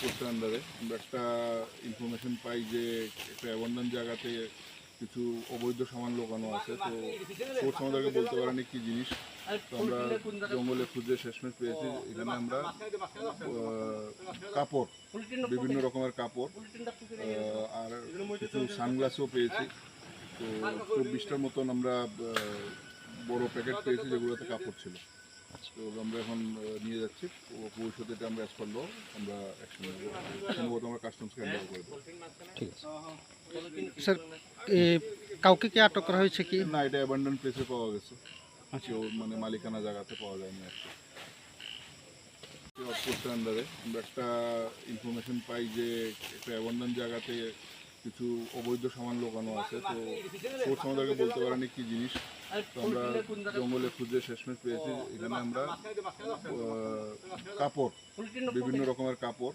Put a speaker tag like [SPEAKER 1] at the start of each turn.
[SPEAKER 1] পোস্টের আন্ডারে আমরা একটা ইনফরমেশন পাই যে একটা অ্যাবান্ডন জায়গাতে কিছু অবৈধ সামান লোকানো আছে। তো সোর্স আমাদেরকে বলতে পারেনি কি জিনিস। তো আমরা জঙ্গলে খুঁজে শেষমেশ পেয়েছি এখানে আমরা কাপড়, বিভিন্ন রকমের কাপড় আর কিছু সানগ্লাসও পেয়েছি। তো 24টার মতন আমরা বড় প্যাকেট পেয়েছি যেগুলোতে কাপড় ছিল। তো আমরা এখন নিয়ে যাচ্ছি, ভবিষ্যতে এটা আমরা অ্যাজ পার ল আমরা অ্যাকশন নেব, সম্ভবত আমরা কাস্টমসকে হ্যান্ড ওভার করে দেবো।
[SPEAKER 2] ঠিক আছে স্যার, কাউকে কি আটক করা হয়েছে কি?
[SPEAKER 1] না, এটা অ্যাবান্ডন প্লেসে পাওয়া গেছে, কেউ মানে মালিকানা জায়গাতে পাওয়া যায়নি আর কি। পোস্টের আন্ডারে আমরা একটা ইনফরমেশন পাই যে একটা অ্যাবান্ডন জায়গাতে কিছু অবৈধ সামান লোকানো আছে। তো সোর্স আমাদেরকে বলতে পারেনি কি জিনিস। তো আমরা জঙ্গলে খুঁজে শেষমেশ পেয়েছি এখানে আমরা কাপড়, বিভিন্ন রকমের কাপড়